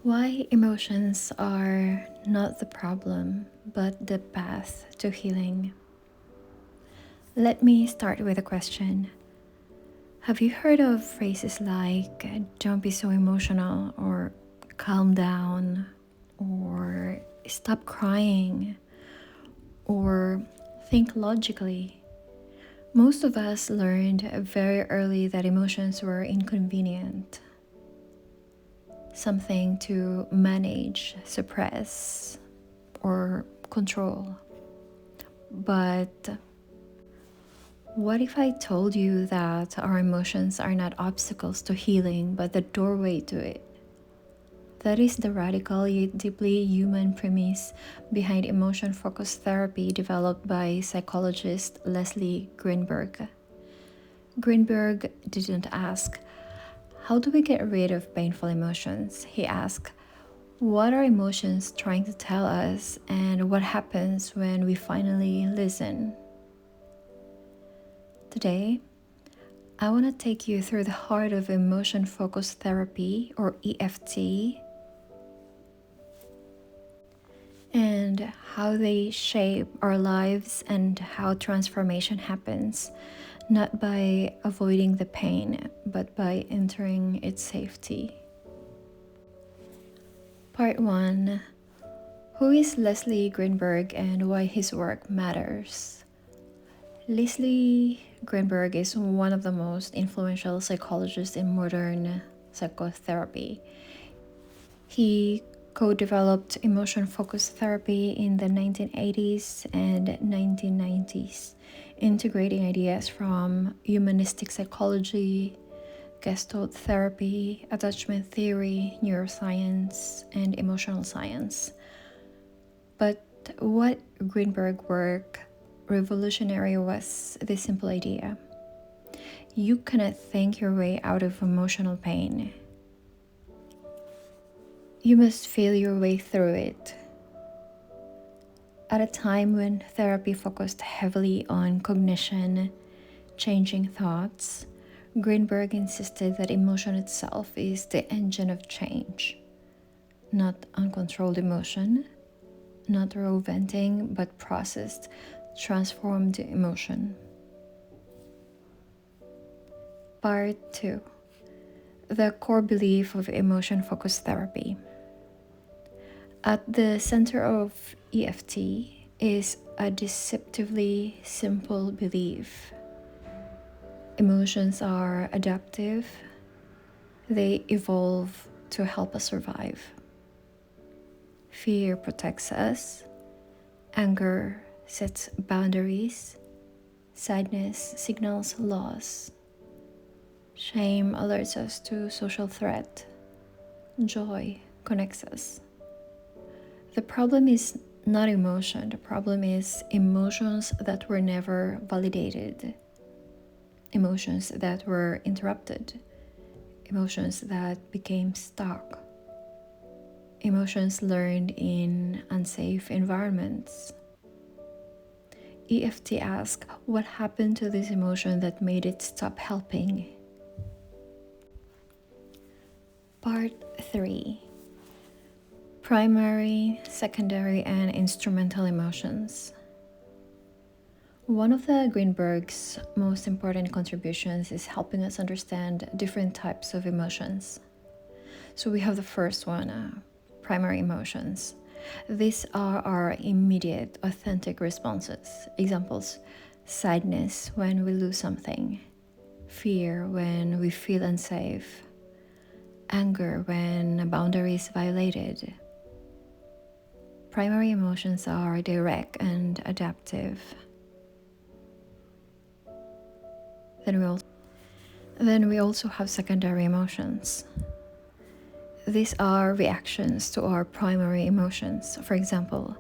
Why emotions are not the problem, but the path to healing. Let me start with a question. Have you heard of phrases like, don't be so emotional, or calm down, or stop crying, or think logically? Most of us learned very early that emotions were inconvenient, something to manage, suppress, or control. But what if I told you that our emotions are not obstacles to healing, but the doorway to it? That is the radical yet deeply human premise behind emotion focused therapy developed by psychologist Leslie Greenberg. Greenberg didn't ask, how do we get rid of painful emotions? He asked, what are emotions trying to tell us, and what happens when we finally listen? Today, I want to take you through the heart of emotion focused therapy, or EFT, and how they shape our lives and how transformation happens, not by avoiding the pain, but by entering its safety. Part 1. Who is Leslie Greenberg and why his work matters? Leslie Greenberg is one of the most influential psychologists in modern psychotherapy. He co-developed emotion-focused therapy in the 1980s and 1990s, integrating ideas from humanistic psychology, Gestalt therapy, attachment theory, neuroscience, and emotional science. But what Greenberg work revolutionary was this simple idea. You cannot think your way out of emotional pain. You must feel your way through it. At a time when therapy focused heavily on cognition, changing thoughts, Greenberg insisted that emotion itself is the engine of change. Not uncontrolled emotion, not raw venting, but processed, transformed emotion. Part 2. The core belief of emotion-focused therapy. At the center of EFT is a deceptively simple belief. Emotions are adaptive. They evolve to help us survive. Fear protects us. Anger sets boundaries. Sadness signals loss. Shame alerts us to social threat. Joy connects us. The problem is not emotion. The problem is emotions that were never validated. Emotions that were interrupted. Emotions that became stuck. Emotions learned in unsafe environments. EFT asks, what happened to this emotion that made it stop helping? Part 3. Primary, secondary, and instrumental emotions. One of the Greenberg's most important contributions is helping us understand different types of emotions. So we have the first one, primary emotions. These are our immediate, authentic responses. Examples: sadness when we lose something, fear when we feel unsafe, anger when a boundary is violated. Primary emotions are direct and adaptive. Then we also have secondary emotions. These are reactions to our primary emotions. For example,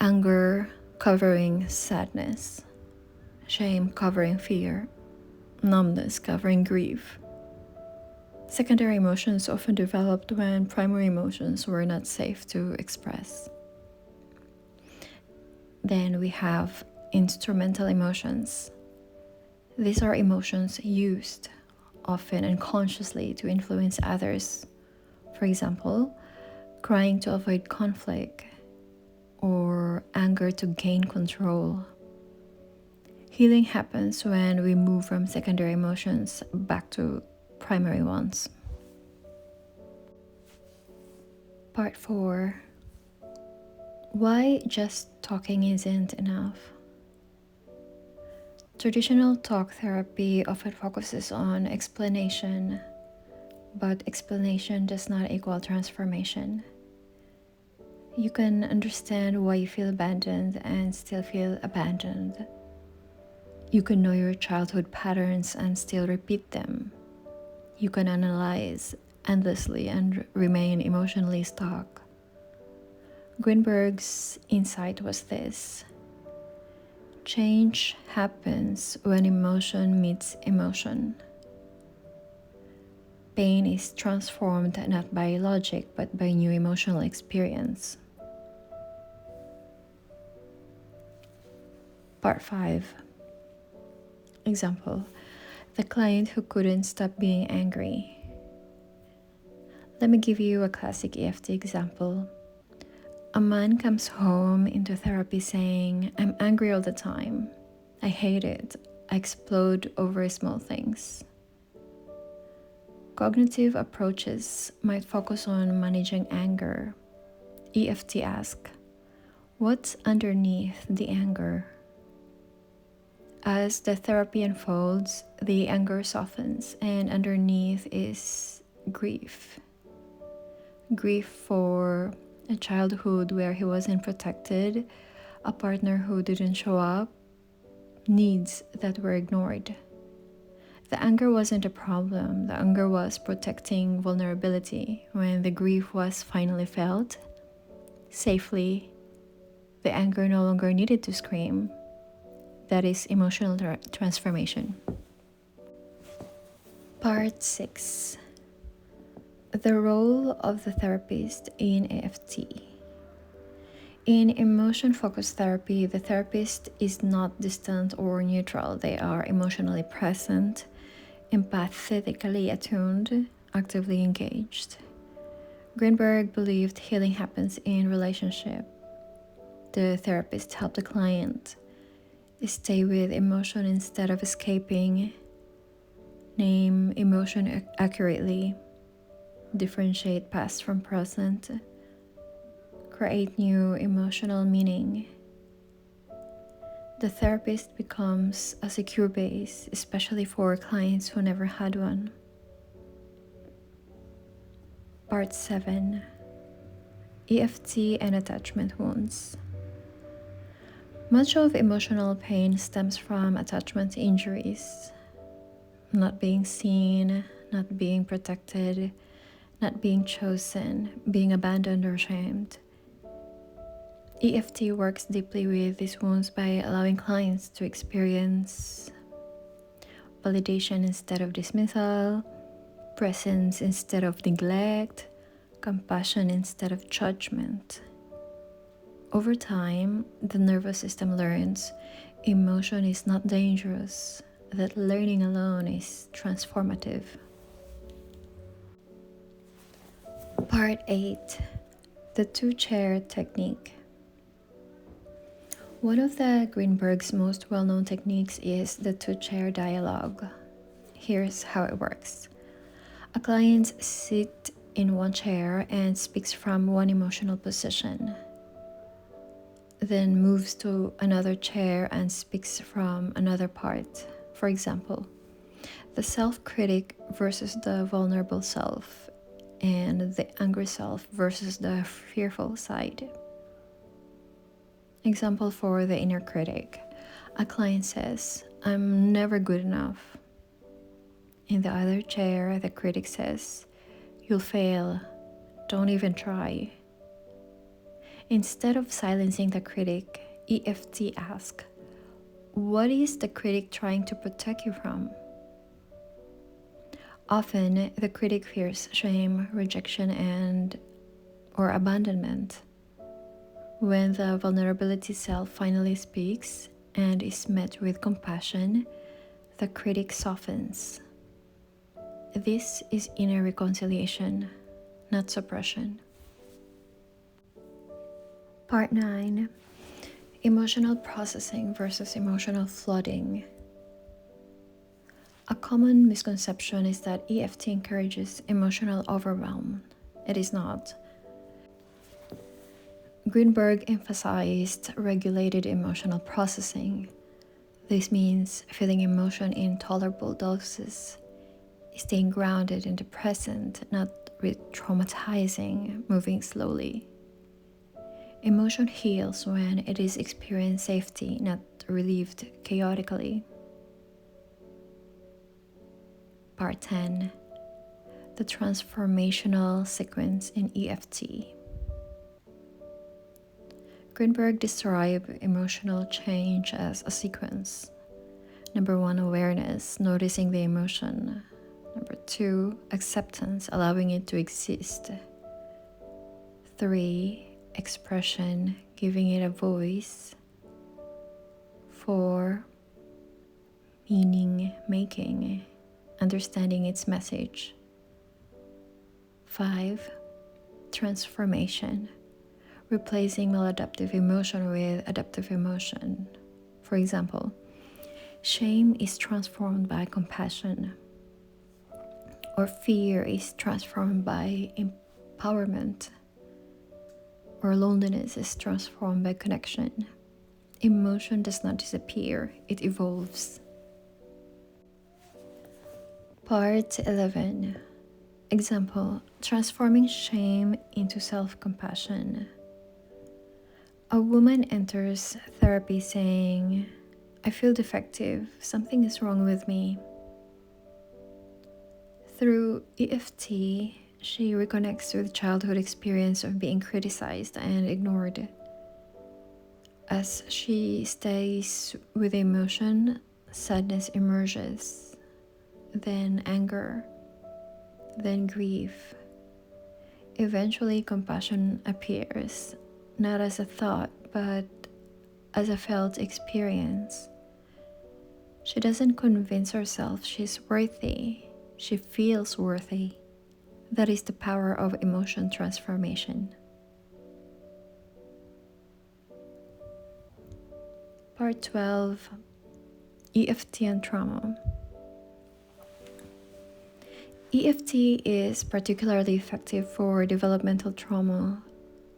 anger covering sadness, shame covering fear, numbness covering grief. Secondary emotions often developed when primary emotions were not safe to express. Then we have instrumental emotions. These are emotions used, often unconsciously, to influence others. For example, crying to avoid conflict, or anger to gain control. Healing happens when we move from secondary emotions back to primary ones. Part 4. Why just talking isn't enough? Traditional talk therapy often focuses on explanation, but explanation does not equal transformation. You can understand why you feel abandoned and still feel abandoned. You can know your childhood patterns and still repeat them. You can analyze endlessly and remain emotionally stuck. Greenberg's insight was this: change happens when emotion meets emotion. Pain is transformed not by logic but by new emotional experience. Part 5. Example: the client who couldn't stop being angry. Let me give you a classic EFT example. A man comes home into therapy saying, "I'm angry all the time. I hate it. I explode over small things." Cognitive approaches might focus on managing anger. EFT asks, what's underneath the anger? As the therapy unfolds, the anger softens, and underneath is grief. Grief for a childhood where he wasn't protected, a partner who didn't show up, needs that were ignored. The anger wasn't a problem. The anger was protecting vulnerability. When the grief was finally felt safely, the anger no longer needed to scream. That is emotional transformation. Part 6. The role of the therapist in EFT. In emotion-focused therapy, the therapist is not distant or neutral. They are emotionally present, empathetically attuned, actively engaged. Greenberg believed healing happens in relationship. The therapist helped the client stay with emotion instead of escaping, name emotion accurately, differentiate past from present, create new emotional meaning. The therapist becomes a secure base, especially for clients who never had one. Part 7. EFT and attachment wounds. Much of emotional pain stems from attachment injuries. Not being seen, not being protected, not being chosen, being abandoned or shamed. EFT works deeply with these wounds by allowing clients to experience validation instead of dismissal, presence instead of neglect, compassion instead of judgment. Over time, the nervous system learns emotion is not dangerous, that learning alone is transformative. Part 8. The two-chair technique. One of the Greenberg's most well-known techniques is the two-chair dialogue. Here's how it works. A client sits in one chair and speaks from one emotional position, then moves to another chair and speaks from another part. For example, the self-critic versus the vulnerable self, and the angry self versus the fearful side. Example for the inner critic. A client says, "I'm never good enough." In the other chair, the critic says, "You'll fail. Don't even try." Instead of silencing the critic, EFT asks, what is the critic trying to protect you from? Often, the critic fears shame, rejection, or abandonment. When the vulnerability self finally speaks and is met with compassion, the critic softens. This is inner reconciliation, not suppression. Part 9. Emotional processing versus emotional flooding. A common misconception is that EFT encourages emotional overwhelm. It is not. Greenberg emphasized regulated emotional processing. This means feeling emotion in tolerable doses, staying grounded in the present, not re-traumatizing, moving slowly. Emotion heals when it is experienced safety, not relieved chaotically. Part 10. The transformational sequence in EFT. Greenberg described emotional change as a sequence. Number 1, awareness, noticing the emotion. Number 2, acceptance, allowing it to exist. 3, expression, giving it a voice. 4, meaning making, understanding its message. 5, transformation, replacing maladaptive emotion with adaptive emotion. For example, shame is transformed by compassion, or fear is transformed by empowerment, or loneliness is transformed by connection. Emotion does not disappear, it evolves. Part 11. Example, transforming shame into self-compassion. A woman enters therapy saying, "I feel defective, something is wrong with me." Through EFT, she reconnects with childhood experience of being criticized and ignored. As she stays with emotion, sadness emerges, then anger, then grief. Eventually, compassion appears, not as a thought, but as a felt experience. She doesn't convince herself she's worthy. She feels worthy. That is the power of emotion transformation. Part 12. EFT and trauma. EFT is particularly effective for developmental trauma,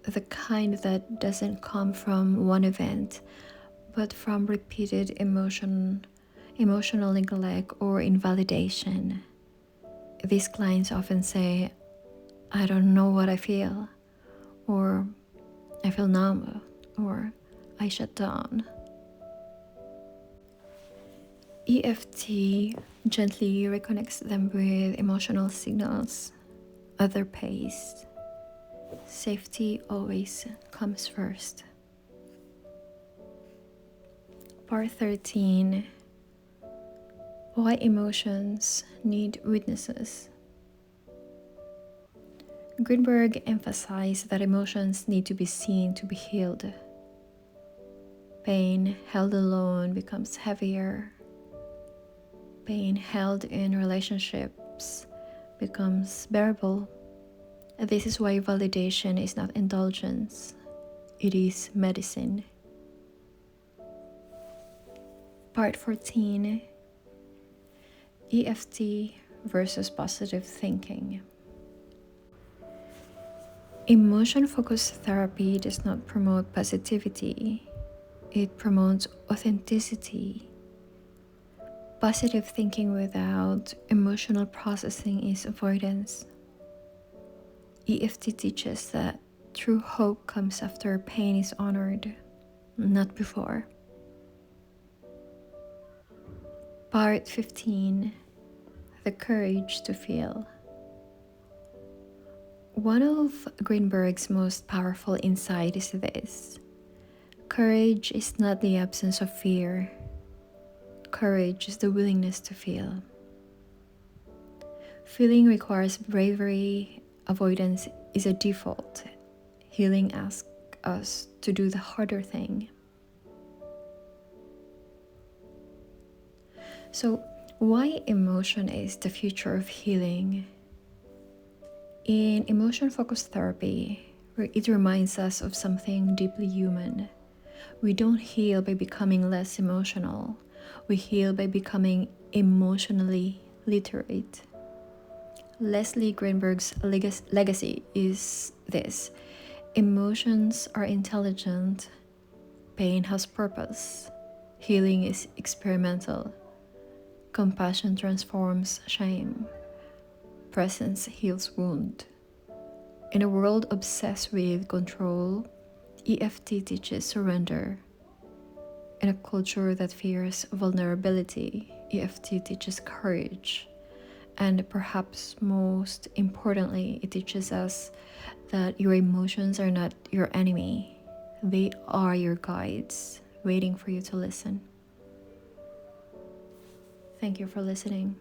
the kind that doesn't come from one event, but from repeated emotional neglect or invalidation. These clients often say, "I don't know what I feel," or "I feel numb," or "I shut down." EFT gently reconnects them with emotional signals at their pace. Safety always comes first. Part 13. Why emotions need witnesses. Greenberg emphasized that emotions need to be seen to be healed. Pain held alone becomes heavier. Pain held in relationships becomes bearable. This is why validation is not indulgence, it is medicine. Part 14. EFT versus positive thinking. Emotion-focused therapy does not promote positivity. It promotes authenticity. Positive thinking without emotional processing is avoidance. EFT teaches that true hope comes after pain is honored, not before. Part 15. The courage to feel. One of Greenberg's most powerful insights is this: courage is not the absence of fear. Courage is the willingness to feel. Feeling requires bravery. Avoidance is a default. Healing asks us to do the harder thing. So, why emotion is the future of healing? In emotion-focused therapy, where it reminds us of something deeply human. We don't heal by becoming less emotional, we heal by becoming emotionally literate. Leslie Greenberg's legacy is this: emotions are intelligent, pain has purpose, healing is experimental, compassion transforms shame, presence heals wound. In a world obsessed with control, EFT teaches surrender. In a culture that fears vulnerability, EFT teaches courage. And perhaps most importantly, it teaches us that your emotions are not your enemy. They are your guides, waiting for you to listen. Thank you for listening.